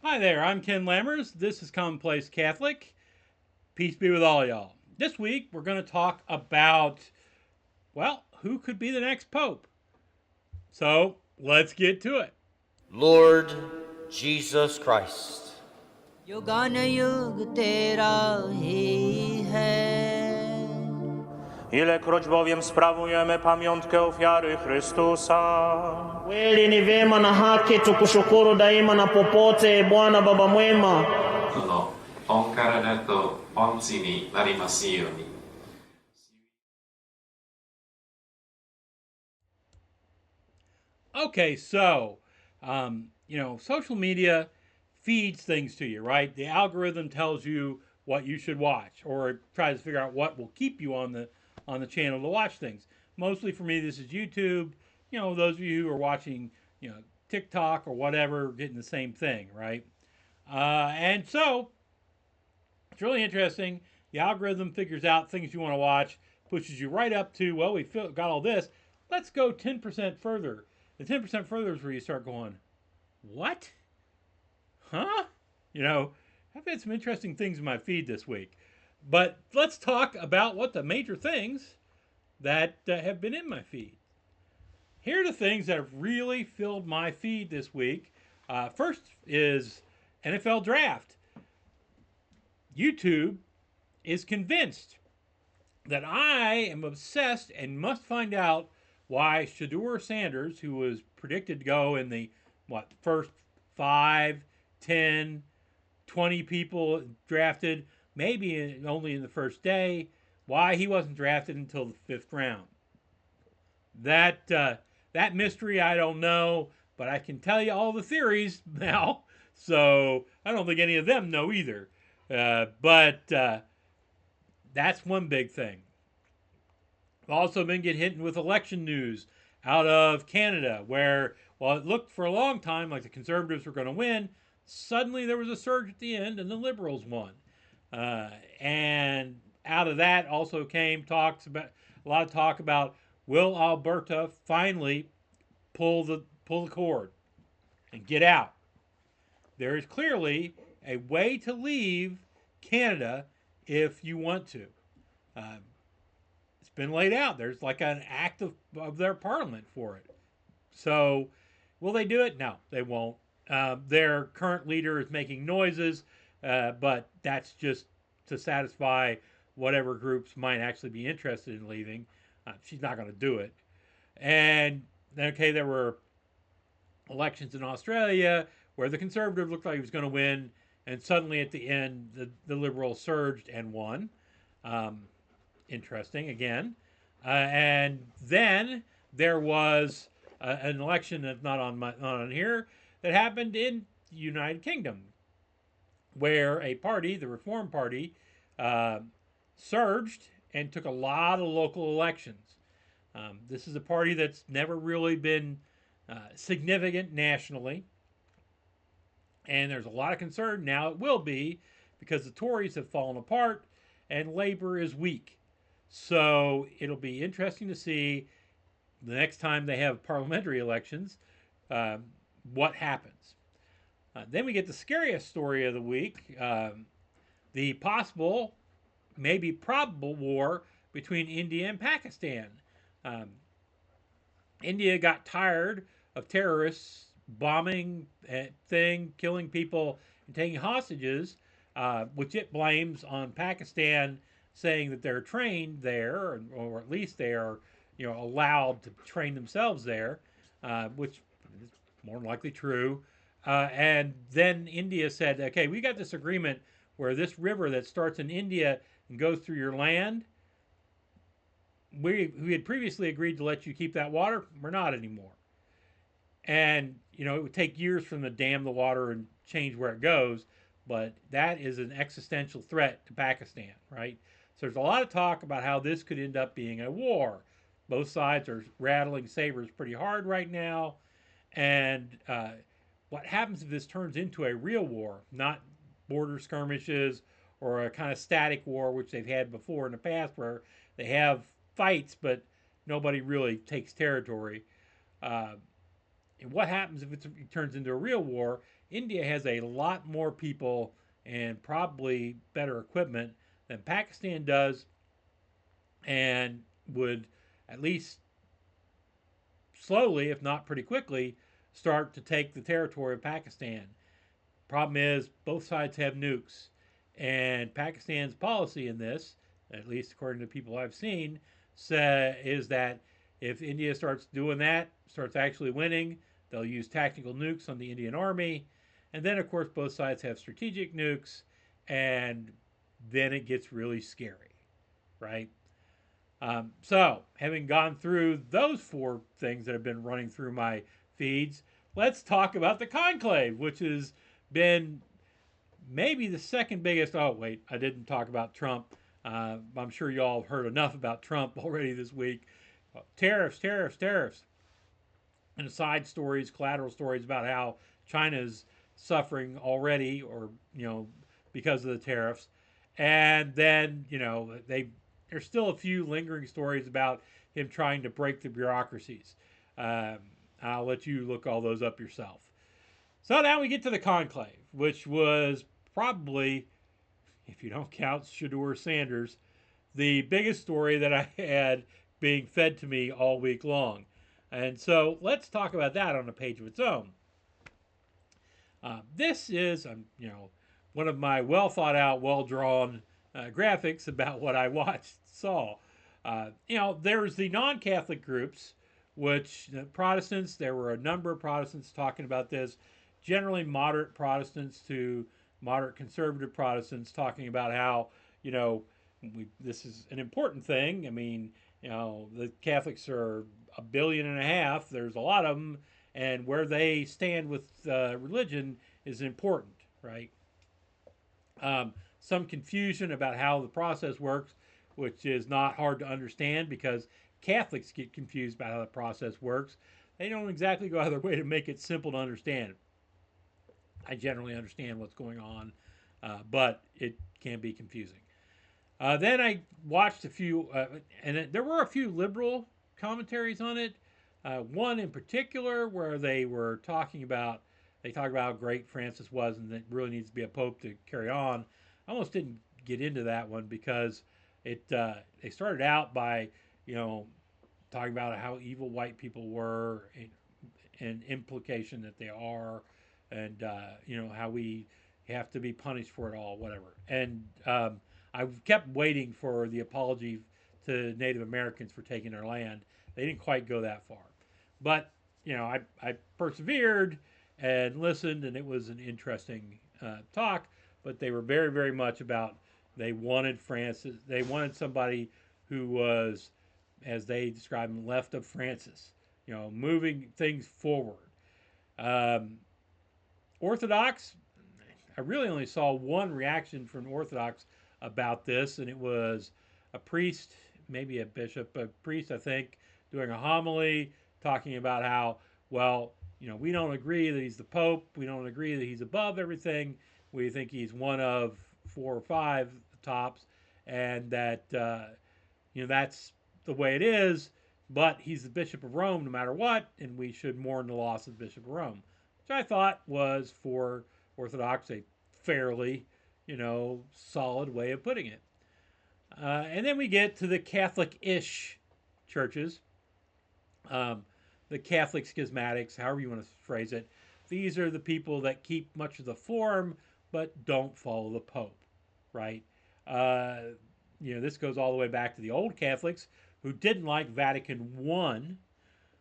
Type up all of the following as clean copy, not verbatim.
Hi there, I'm Ken Lammers. This is Commonplace Catholic. Peace be with all y'all. This week we're going to talk about, well, who could be the next Pope? So let's get to it. Lord Jesus Christ. युगान युग तेरा ही है. Ilekroć bowiem sprawujemy pamiątkę ofiary Chrystusa, Kweli ni vema na haki tukushukuru daima na popote, Bwana Baba mwema. 主の御体と御血になりますように。Okay, so, social media feeds things to you, right? The algorithm tells you what you should watch, or it tries to figure out what will keep you on the channel to watch things. Mostly for me, this is YouTube. Those of you who are watching, TikTok or whatever, getting the same thing, right? And so it's really interesting. The algorithm figures out things you want to watch, pushes you right up to, well, got all this. Let's go 10% further. The 10% further is where you start going, what? Huh? I've had some interesting things in my feed this week. But let's talk about what the major things that have been in my feed. Here are the things that have really filled my feed this week. First is NFL Draft. YouTube is convinced that I am obsessed and must find out why Shedeur Sanders, who was predicted to go in the first 5, 10, 20 people drafted, maybe only in the first day, why he wasn't drafted until the 5th round. That mystery I don't know, but I can tell you all the theories now. So I don't think any of them know either. But that's one big thing. I've also been getting hit with election news out of Canada, where while it looked for a long time like the Conservatives were going to win, suddenly there was a surge at the end and the Liberals won. And out of that also came a lot of talk about, will Alberta finally pull the cord and get out? There is clearly a way to leave Canada if you want to. It's been laid out. There's like an act of their parliament for it. So, will they do it? No, they won't. Their current leader is making noises, but that's just to satisfy whatever groups might actually be interested in leaving. She's not going to do it. And okay, there were elections in Australia where the Conservative looked like he was going to win, and suddenly at the end, the Liberal surged and won. Interesting again. And then there was an election that's not on here, that happened in the United Kingdom, where a party, the Reform Party, surged and took a lot of local elections. This is a party that's never really been significant nationally, and there's a lot of concern now it will be, because the Tories have fallen apart and Labour is weak. So it'll be interesting to see the next time they have parliamentary elections what happens. Then we get the scariest story of the week, the possible, maybe probable war between India and Pakistan. Um, India got tired of terrorists bombing killing people, and taking hostages, which it blames on Pakistan, saying that they're trained there, or at least they are, allowed to train themselves there, which is more than likely true. And then India said, okay, we got this agreement where this river that starts in India and goes through your land, we had previously agreed to let you keep that water. We're not anymore. And, it would take years for them to dam the water and change where it goes, but that is an existential threat to Pakistan, right? So there's a lot of talk about how this could end up being a war. Both sides are rattling sabers pretty hard right now. And what happens if this turns into a real war, not border skirmishes or a kind of static war, which they've had before in the past, where they have fights, but nobody really takes territory. And what happens if it turns into a real war? India has a lot more people and probably better equipment than Pakistan does, and would at least slowly, if not pretty quickly, start to take the territory of Pakistan. Problem is, both sides have nukes, and Pakistan's policy in this, at least according to people I've seen, is that if India starts doing that, starts actually winning, they'll use tactical nukes on the Indian army, and then of course both sides have strategic nukes, and then it gets really scary, right? So, having gone through those four things that have been running through my feeds, let's talk about the conclave, which has been maybe the second biggest. Oh, wait, I didn't talk about Trump. I'm sure you all have heard enough about Trump already this week. Tariffs, tariffs, tariffs. And side stories, collateral stories about how China's suffering already, or, because of the tariffs. And then, there's still a few lingering stories about him trying to break the bureaucracies. I'll let you look all those up yourself. So now we get to the conclave, which was probably, if you don't count Shedeur Sanders, the biggest story that I had being fed to me all week long. And so let's talk about that on a page of its own. This is, one of my well thought out, well drawn graphics about what I saw. There's the non-Catholic groups, which Protestants, there were a number of Protestants talking about this, generally moderate Protestants to moderate conservative Protestants talking about how, this is an important thing. I mean, the Catholics are 1.5 billion. There's a lot of them, and where they stand with religion is important, right? Some confusion about how the process works, which is not hard to understand because Catholics get confused about how the process works. They don't exactly go out of their way to make it simple to understand. I generally understand what's going on, but it can be confusing. Then I watched a few, and there were a few liberal commentaries on it. One in particular where they talked about how great Francis was and that really needs to be a pope to carry on. I almost didn't get into that one because they started out by talking about how evil white people were and implication that they are, and how we have to be punished for it all, whatever. And I kept waiting for the apology to Native Americans for taking their land. They didn't quite go that far, but I persevered and listened, and it was an interesting talk. But they were very, very much about they wanted Francis. They wanted somebody who was, as they describe him, left of Francis. Moving things forward. Orthodox. I really only saw one reaction from Orthodox about this, and it was a priest, maybe a bishop, a priest, I think, doing a homily talking about how, we don't agree that he's the Pope. We don't agree that he's above everything. We think he's one of 4 or 5 tops, and that, that's the way it is, but he's the Bishop of Rome no matter what, and we should mourn the loss of the Bishop of Rome, which I thought was, for Orthodox, a fairly, solid way of putting it. And then we get to the Catholic-ish churches, the Catholic schismatics, however you want to phrase it. These are the people that keep much of the form, but don't follow the Pope, right? This goes all the way back to the old Catholics who didn't like Vatican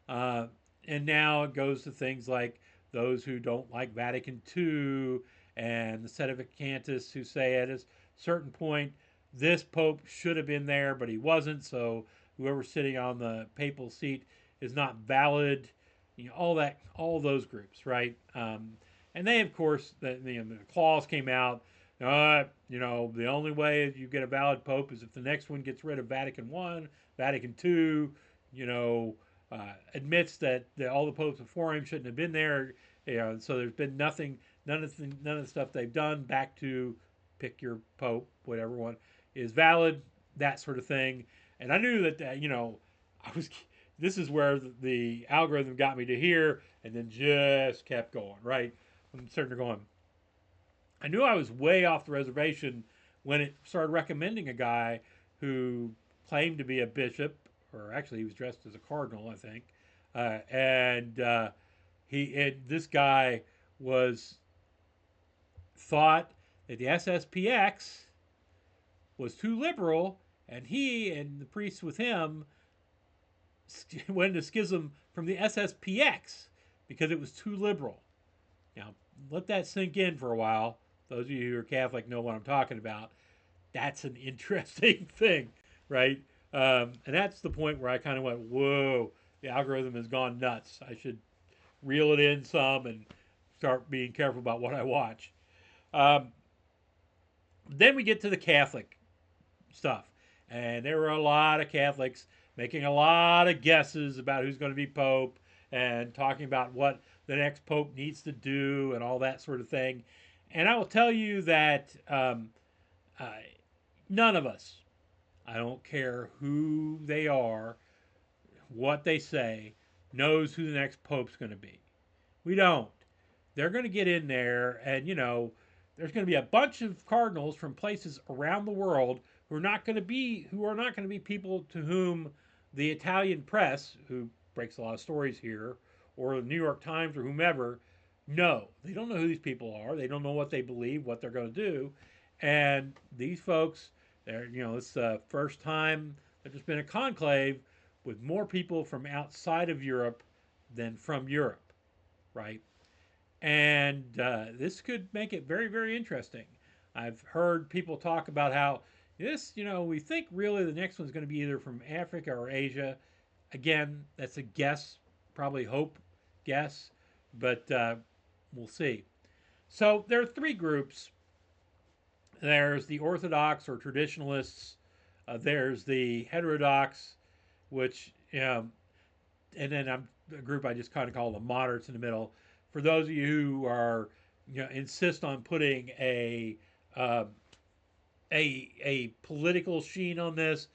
I, and now it goes to things like those who don't like Vatican II, and the Sedevacantists who say at a certain point, this Pope should have been there, but he wasn't, so whoever's sitting on the papal seat is not valid. All those groups, right? And they, of course, the clause came out. The only way you get a valid pope is if the next one gets rid of Vatican I, Vatican II. Admits that all the popes before him shouldn't have been there. So there's been nothing, none of the stuff they've done. Back to pick your pope, whatever one is valid, that sort of thing. And I knew that this is where the algorithm got me to here, and then just kept going, right? I'm sitting there going, I knew I was way off the reservation when it started recommending a guy who claimed to be a bishop, or actually he was dressed as a cardinal, I think, and this guy was thought that the SSPX was too liberal, and he and the priests with him went into schism from the SSPX because it was too liberal. Now, let that sink in for a while. Those of you who are Catholic know what I'm talking about. That's an interesting thing, right? And that's the point where I kind of went, whoa, the algorithm has gone nuts. I should reel it in some and start being careful about what I watch. Then we get to the Catholic stuff. And there were a lot of Catholics making a lot of guesses about who's going to be Pope and talking about what the next Pope needs to do and all that sort of thing. And I will tell you that none of us, I don't care who they are, what they say, knows who the next Pope's going to be. We don't. They're going to get in there, and there's going to be a bunch of cardinals from places around the world who are not going to be people to whom the Italian press, who breaks a lot of stories here, or the New York Times or whomever, know. They don't know who these people are. They don't know what they believe, what they're going to do. And these folks, it's the first time that there's been a conclave with more people from outside of Europe than from Europe, right? And this could make it very, very interesting. I've heard people talk about how we think really the next one's going to be either from Africa or Asia. Again, that's a guess, probably hope guess, but we'll see. So there are three groups. There's the Orthodox or traditionalists. There's the heterodox, which, and then a group I just kind of call the moderates in the middle. For those of you who are, insist on putting a political sheen on this,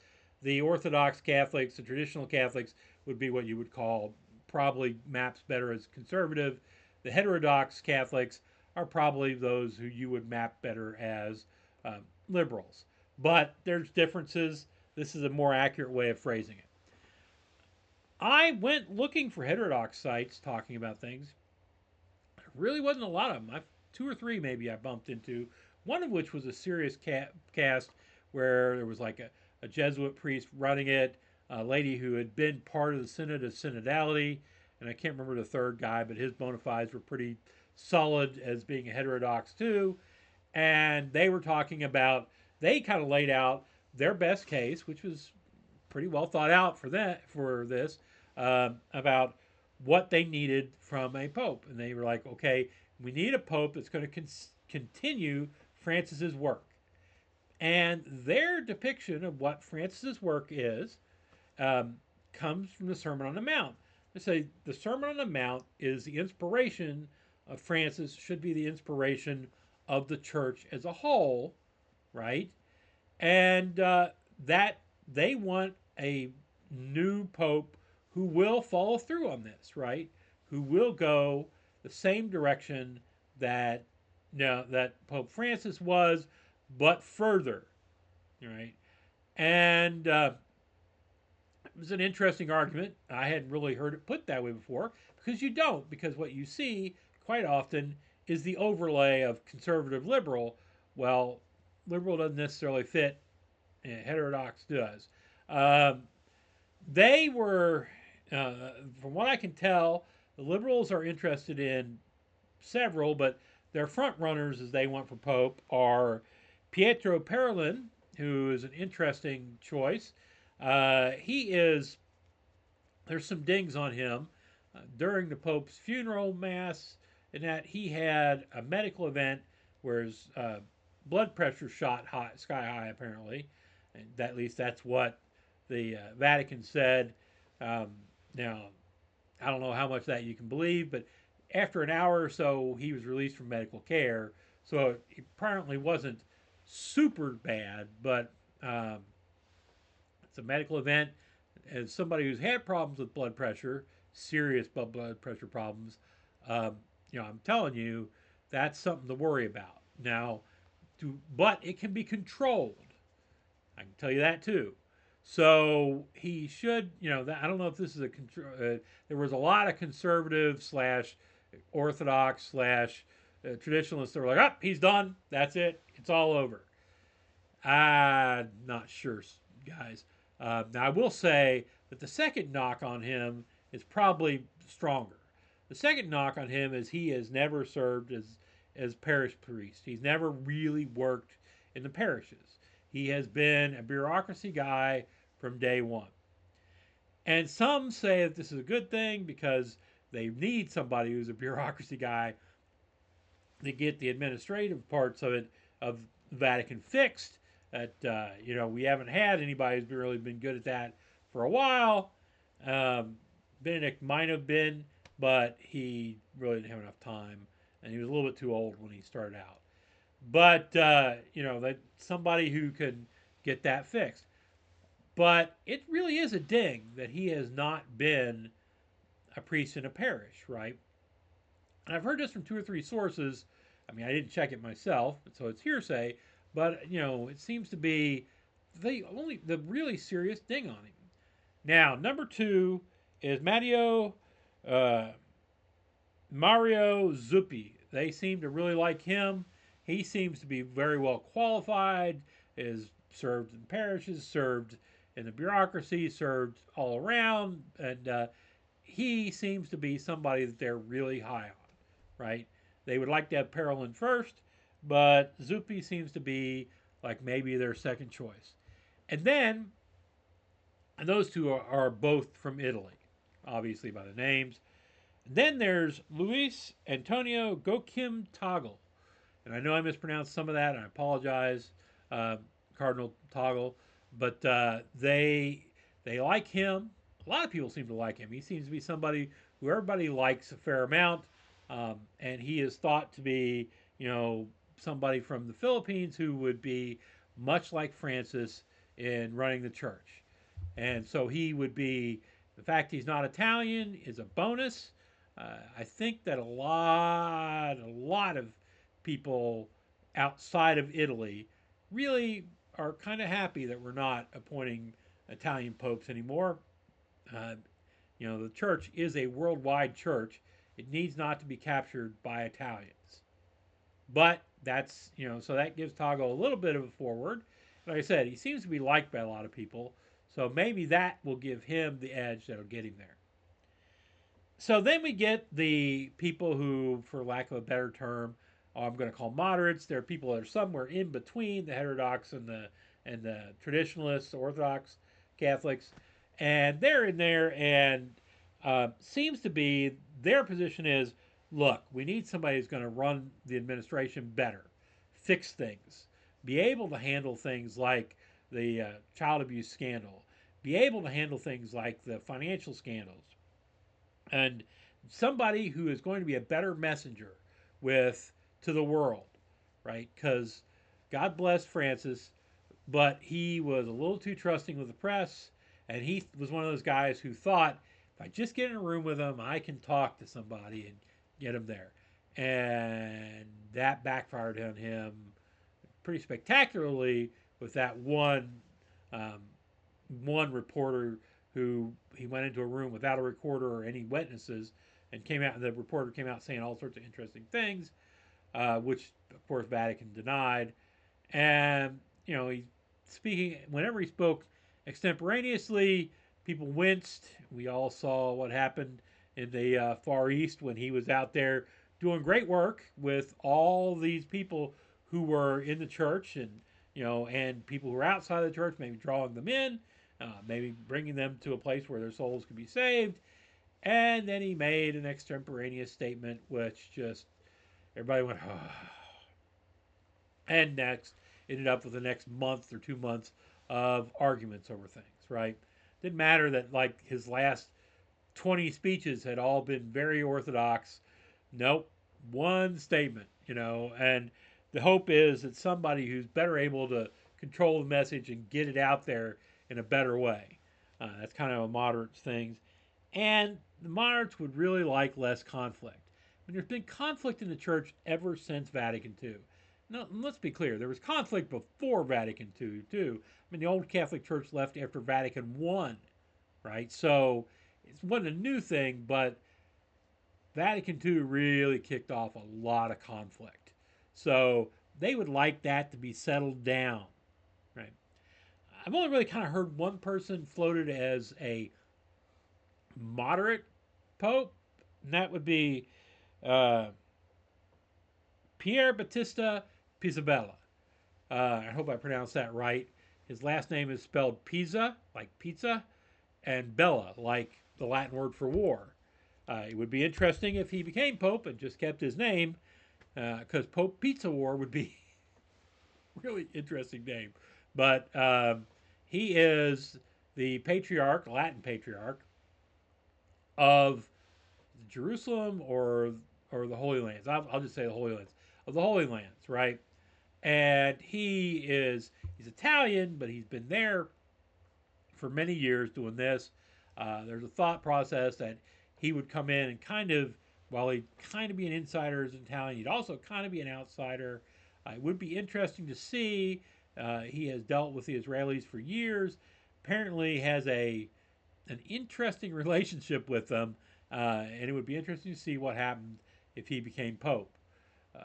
the Orthodox Catholics, the traditional Catholics, would be what you would call probably maps better as conservative. The heterodox Catholics are probably those who you would map better as liberals. But there's differences. This is a more accurate way of phrasing it. I went looking for heterodox sites talking about things. There really wasn't a lot of them. Two or three maybe I bumped into. One of which was a serious cast where there was like a Jesuit priest running it, a lady who had been part of the Synod of Synodality, and I can't remember the third guy, but his bona fides were pretty solid as being a heterodox too. And they were talking about, they kind of laid out their best case, which was pretty well thought out for this, about what they needed from a pope. And they were like, okay, we need a pope that's going to continue Francis's work. And their depiction of what Francis's work is comes from the Sermon on the Mount. They say the Sermon on the Mount is the inspiration of Francis, should be the inspiration of the church as a whole, right? And that they want a new pope who will follow through on this, right? Who will go the same direction that Pope Francis was, but further, right? And it was an interesting argument. I hadn't really heard it put that way before, because you don't, because what you see quite often is the overlay of conservative liberal. Well, liberal doesn't necessarily fit, and heterodox does. They were, from what I can tell, the liberals are interested in several, but their front runners, as they want for Pope, are Pietro Parolin, who is an interesting choice. There's some dings on him. During the Pope's funeral mass, in that he had a medical event where his blood pressure shot sky high, apparently. And at least that's what the Vatican said. Now, I don't know how much that you can believe, but after an hour or so, he was released from medical care. So it apparently wasn't super bad, but it's a medical event. As somebody who's had problems with blood pressure, serious blood pressure problems, I'm telling you, that's something to worry about. Now, but it can be controlled. I can tell you that too. So he should, I don't know if this is there was a lot of conservative slash orthodox slash traditionalists that were like, oh, he's done. That's it. It's all over. I'm not sure, guys. Now, I will say that the second knock on him is probably stronger. The second knock on him is he has never served as parish priest. He's never really worked in the parishes. He has been a bureaucracy guy from day one. And some say that this is a good thing because they need somebody who's a bureaucracy guy to get the administrative parts of it, of Vatican fixed. That we haven't had anybody who's really been good at that for a while. Benedict might have been, but he really didn't have enough time, and he was a little bit too old when he started out. But that somebody who can get that fixed. But it really is a ding that he has not been a priest in a parish, right? And I've heard this from 2 or 3 sources. I mean, I didn't check it myself, so it's hearsay. But it seems to be the really serious ding on him. Now, number 2 is Mario Zuppi. They seem to really like him. He seems to be very well qualified. Is served in parishes, served in the bureaucracy, served all around, and he seems to be somebody that they're really high on, right? They would like to have Parolin first, but Zuppi seems to be like maybe their second choice. And then, and those two are both from Italy, obviously by the names. And then there's Luis Antonio Gokim Tagle. And I know I mispronounced some of that, and I apologize, Cardinal Tagle. But they like him. A lot of people seem to like him. He seems to be somebody who everybody likes a fair amount. And he is thought to be, somebody from the Philippines who would be much like Francis in running the church. And so he would be, the fact he's not Italian is a bonus. I think that a lot of people outside of Italy really are kind of happy that we're not appointing Italian popes anymore. The church is a worldwide church. It needs not to be captured by Italians. But that's, so that gives Tagle a little bit of a forward. Like I said, he seems to be liked by a lot of people. So maybe that will give him the edge that'll get him there. So then we get the people who, for lack of a better term, I'm going to call moderates. They're people that are somewhere in between the heterodox and the traditionalists, Orthodox Catholics, and they're in there. And seems to be their position is, look, we need somebody who's going to run the administration better, fix things, be able to handle things like the child abuse scandal, be able to handle things like the financial scandals, and somebody who is going to be a better messenger to the world, right? Because God bless Francis, but he was a little too trusting with the press, and he was one of those guys who thought, if I just get in a room with him, I can talk to somebody and get him there. And that backfired on him pretty spectacularly with that one reporter who he went into a room without a recorder or any witnesses and the reporter came out saying all sorts of interesting things, which of course Vatican denied. And whenever he spoke extemporaneously, people winced. We all saw what happened in the Far East when he was out there doing great work with all these people who were in the church and people who were outside of the church, maybe drawing them in, maybe bringing them to a place where their souls could be saved. And then he made an extemporaneous statement, which just everybody went, oh. And next ended up with the next month or 2 months of arguments over things, right? Didn't matter that like his last 20 speeches had all been very orthodox. Nope, one statement, and the hope is that somebody who's better able to control the message and get it out there in a better way. That's kind of a moderate's thing. And the moderates would really like less conflict. mean, there's been conflict in the church ever since Vatican II. Now, let's be clear, there was conflict before Vatican II, too. I mean, the old Catholic Church left after Vatican I, right? So it wasn't a new thing, but Vatican II really kicked off a lot of conflict. So they would like that to be settled down, right? I've only really kind of heard one person floated as a moderate pope, and that would be uh, Pier Battista Pizzabella. I hope I pronounced that right. His last name is spelled Pisa, like pizza, and Bella, like the Latin word for war. It would be interesting if he became pope and just kept his name, because Pope Pizza War would be really interesting name. But he is the patriarch, Latin patriarch, of Jerusalem or the Holy Lands. I'll just say the Holy Lands, of the Holy Lands, right? And he's Italian, but he's been there for many years doing this. There's a thought process that he would come in and kind of, while he'd kind of be an insider as Italian, he'd also kind of be an outsider. It would be interesting to see. He has dealt with the Israelis for years. Apparently, has an interesting relationship with them, and it would be interesting to see what happened if he became pope. Uh,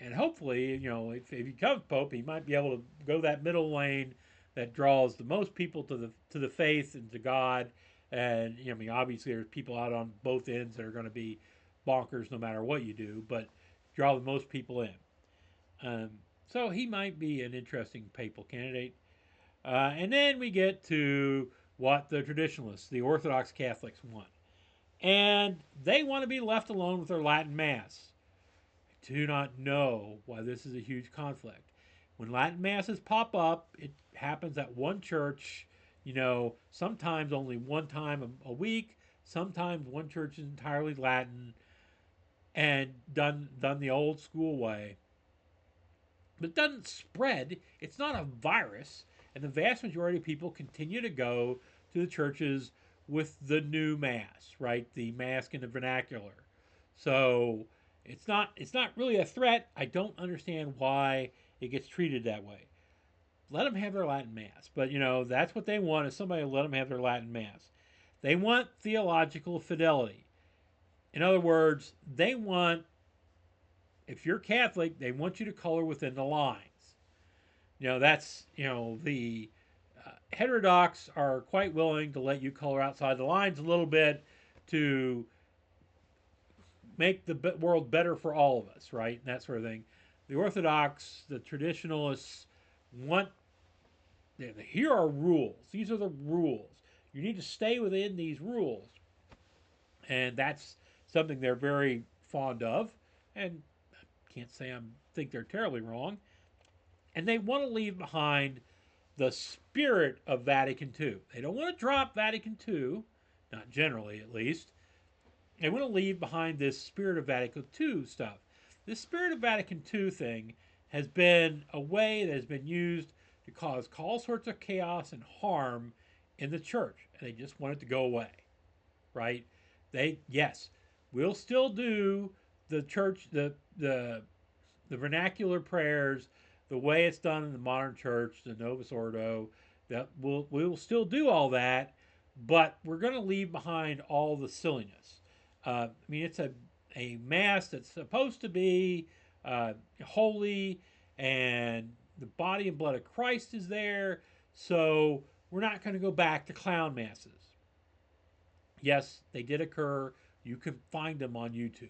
and hopefully, if he becomes pope, he might be able to go that middle lane that draws the most people to the faith and to God. And I mean, obviously, there's people out on both ends that are going to be bonkers no matter what you do, but draw the most people in. So he might be an interesting papal candidate. And then we get to what the traditionalists, the Orthodox Catholics, want. And they want to be left alone with their Latin Mass. I do not know why this is a huge conflict. When Latin Masses pop up, it happens at one church, sometimes only one time a week, sometimes one church is entirely Latin and done the old school way. But it doesn't spread. It's not a virus. And the vast majority of people continue to go to the churches with the new Mass, right? The Mass in the vernacular. So it's not really a threat. I don't understand why it gets treated that way. Let them have their Latin Mass. But, that's what they want, is somebody to let them have their Latin Mass. They want theological fidelity. In other words, they want, if you're Catholic, they want you to color within the lines. That's, the heterodox are quite willing to let you color outside the lines a little bit to make the world better for all of us, right? And that sort of thing. The Orthodox, the traditionalists want, here are rules. These are the rules. You need to stay within these rules. And that's something they're very fond of. And I can't say I think they're terribly wrong. And they want to leave behind the spirit of Vatican II. They don't want to drop Vatican II, not generally at least. They want to leave behind this spirit of Vatican II stuff. This spirit of Vatican II thing has been a way that has been used to cause all sorts of chaos and harm in the church. And they just want it to go away, right? We'll still do the church, the vernacular prayers, the way it's done in the modern church, the Novus Ordo. That we will still do all that, but we're going to leave behind all the silliness. It's a mass that's supposed to be holy, and the body and blood of Christ is there. So we're not going to go back to clown masses. Yes, they did occur. You can find them on YouTube.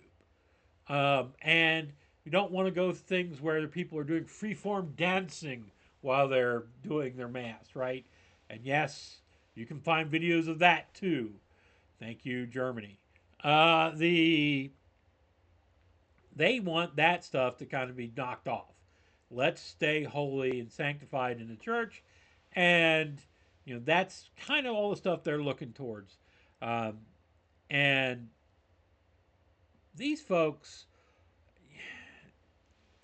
And you don't want to go things where the people are doing free-form dancing while they're doing their mass, right? And yes, you can find videos of that too. Thank you, Germany. They want that stuff to kind of be knocked off. Let's stay holy and sanctified in the church, and that's kind of all the stuff they're looking towards. And these folks,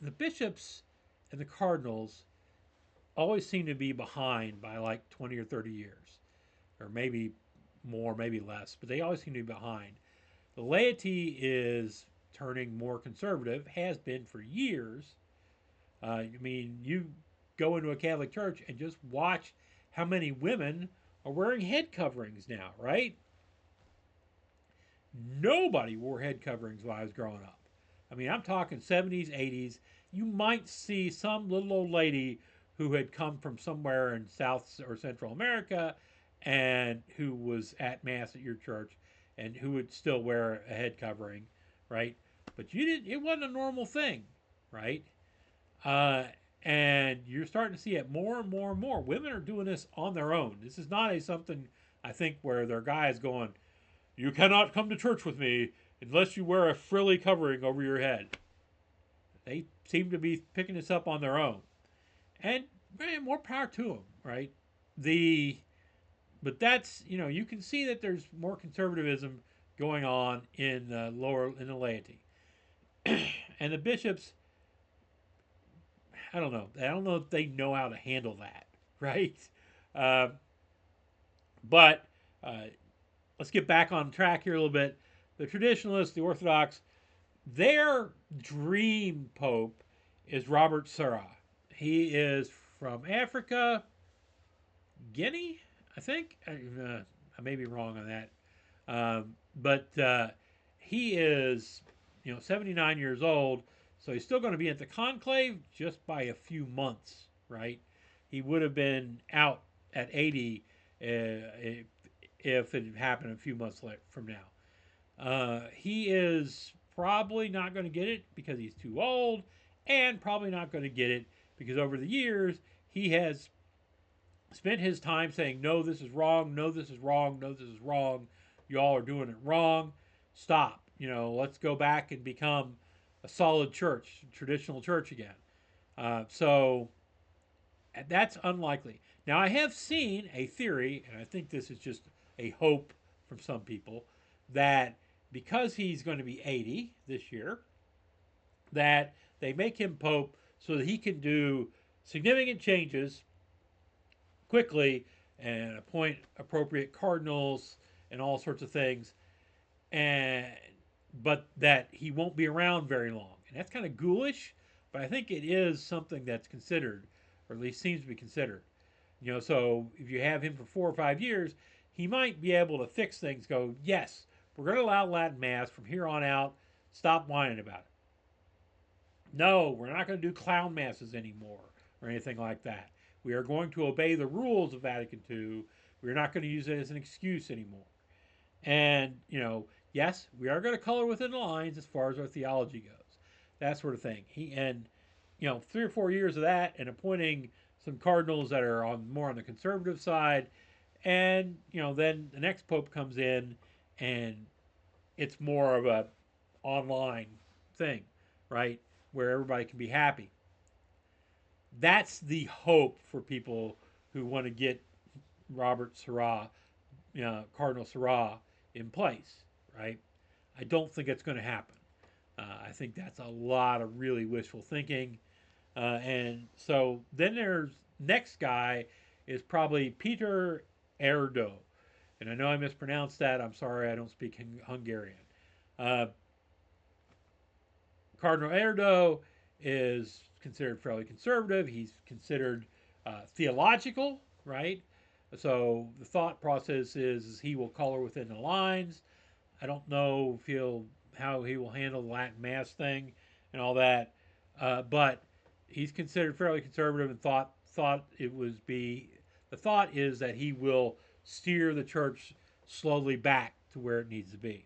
the bishops and the cardinals, always seem to be behind by like 20 or 30 years, or maybe more, maybe less, but they always seem to be behind. The laity is turning more conservative, has been for years. I mean, you go into a Catholic church and just watch how many women are wearing head coverings now, right? Nobody wore head coverings when I was growing up. I mean, I'm talking 70s, 80s. You might see some little old lady who had come from somewhere in South or Central America and who was at Mass at your church and who would still wear a head covering, right? But you didn't, it wasn't a normal thing, right? Uh, and you're starting to see it more and more and more. Women are doing this on their own. This is not a something I think where their guys going, you cannot come to church with me unless you wear a frilly covering over your head. They seem to be picking this up on their own, and man, more power to them, right? The but that's you can see that there's more conservatism going on in the lower in the laity, and the bishops. I don't know. I don't know if they know how to handle that, right? Uh, but let's get back on track here a little bit. The traditionalists, the Orthodox, their dream pope is Robert Sarah. He is from Africa, Guinea, I think. I may be wrong on that, but he is 79 years old, so he's still going to be at the conclave just by a few months, right? He would have been out at 80 if it had happened a few months from now. He is probably not going to get it because he's too old, and probably not going to get it because over the years he has spent his time saying, no, this is wrong, no, this is wrong, no, this is wrong, y'all are doing it wrong, stop. Let's go back and become a solid church, traditional church again. So that's unlikely. Now, I have seen a theory, and I think this is just a hope from some people, that because he's going to be 80 this year, that they make him Pope so that he can do significant changes quickly and appoint appropriate cardinals and all sorts of things, but that he won't be around very long. And that's kind of ghoulish, but I think it is something that's considered, or at least seems to be considered. So if you have him for 4 or 5 years, he might be able to fix things, go, yes, we're going to allow Latin Mass from here on out, stop whining about it. No, we're not going to do clown masses anymore or anything like that. We are going to obey the rules of Vatican II. We're not going to use it as an excuse anymore. And, yes, we are going to color within the lines as far as our theology goes. That sort of thing. 3 or 4 years of that and appointing some cardinals that are more on the conservative side. And, then the next pope comes in and it's more of a online thing, right? Where everybody can be happy. That's the hope for people who want to get Robert Sarah, Cardinal Sarah, in place, right? I don't think it's going to happen. I think that's a lot of really wishful thinking. And so then there's next guy is probably Peter Erdo. And I know I mispronounced that. I'm sorry, I don't speak Hungarian. Cardinal Erdo is considered fairly conservative. He's considered theological, right? So the thought process is he will color within the lines. I don't know how he will handle the Latin Mass thing and all that, but he's considered fairly conservative and thought it was the thought is that he will steer the church slowly back to where it needs to be.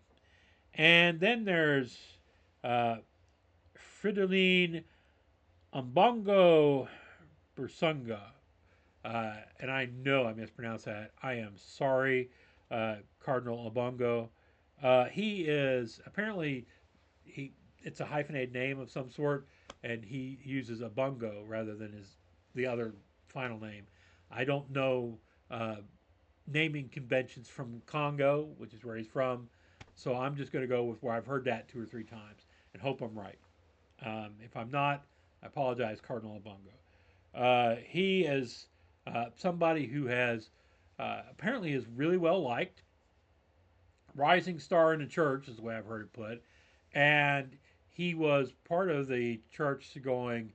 And then there's Fridolin Ambongo Bursunga. And I know I mispronounced that. I am sorry, Cardinal Ambongo. He is apparently it's a hyphenated name of some sort, and he uses Ambongo rather than the other final name. I don't know naming conventions from Congo, which is where he's from, so I'm just going to go with where I've heard that 2 or 3 times and hope I'm right. If I'm not, I apologize, Cardinal Ambongo. He is somebody who has apparently is really well liked. rising star in the church, is the way I've heard it put, and he was part of the church going,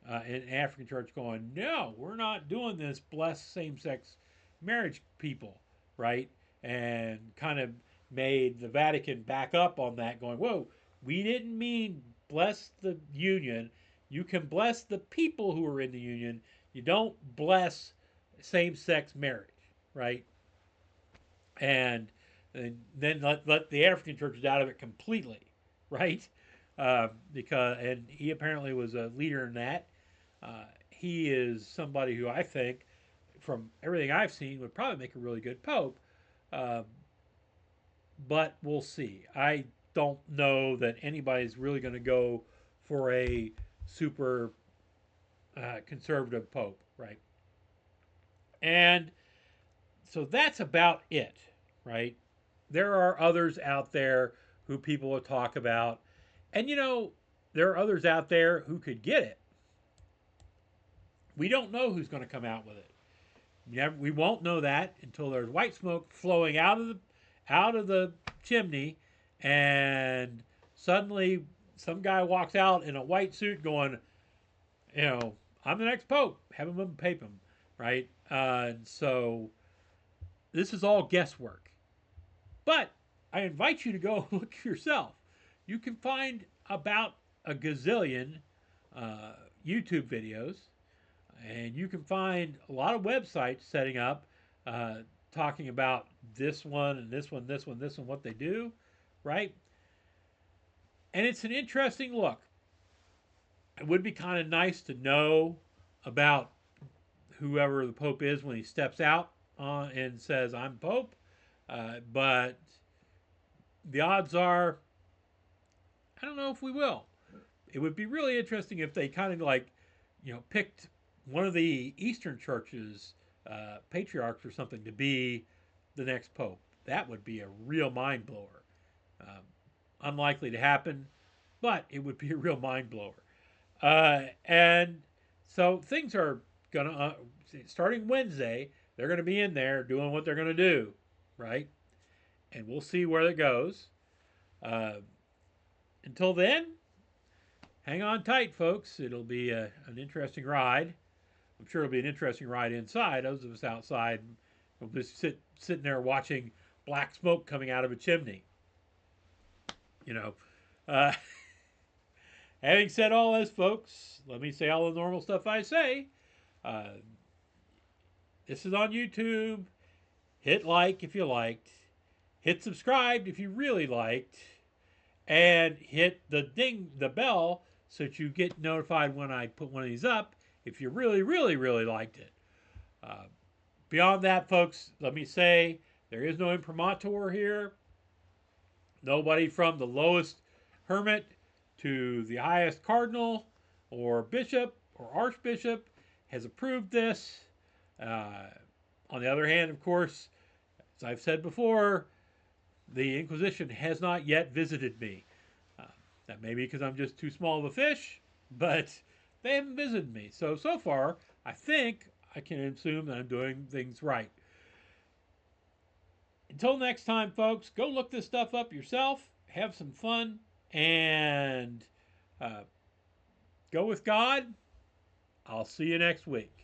an African church going, no, we're not doing this. Bless same-sex marriage people, right? And kind of made the Vatican back up on that, going, whoa, we didn't mean bless the union. You can bless the people who are in the union. You don't bless same-sex marriage, right? And then let the African churches out of it completely, right? Because and he apparently was a leader in that. He is somebody who I think, from everything I've seen, would probably make a really good pope. Uh, but we'll see. I don't know that anybody's really going to go for a super conservative pope, right? And so that's about it, right? There are others out there who people will talk about. And there are others out there who could get it. We don't know who's going to come out with it. We won't know that until there's white smoke flowing out of the chimney, and suddenly some guy walks out in a white suit going, I'm the next pope. Have him pape him, right? And so this is all guesswork. But I invite you to go look yourself. You can find about a gazillion YouTube videos, and you can find a lot of websites setting up, talking about this one and this one, this one, this one, what they do, right? And it's an interesting look. It would be kind of nice to know about whoever the Pope is when he steps out and says, I'm Pope. But the odds are, I don't know if we will. It would be really interesting if they kind of picked one of the Eastern churches, patriarchs or something, to be the next Pope. That would be a real mind blower. Unlikely to happen, but it would be a real mind blower. And so things are going to, starting Wednesday, they're going to be in there doing what they're going to do, right? And we'll see where it goes. Until then, hang on tight, folks. It'll be an interesting ride. I'm sure it'll be an interesting ride inside. Those of us outside will just sitting there watching black smoke coming out of a chimney. Having said all this, folks, let me say all the normal stuff I say. This is on YouTube. Hit like if you liked. Hit subscribe if you really liked. And hit the bell so that you get notified when I put one of these up if you really, really, really liked it. Beyond that, folks, let me say there is no imprimatur here. Nobody from the lowest hermit to the highest cardinal or bishop or archbishop has approved this. On the other hand, of course, as I've said before, the Inquisition has not yet visited me. That may be because I'm just too small of a fish, but they haven't visited me. So far, I think I can assume that I'm doing things right. Until next time, folks, go look this stuff up yourself, have some fun, and go with God. I'll see you next week.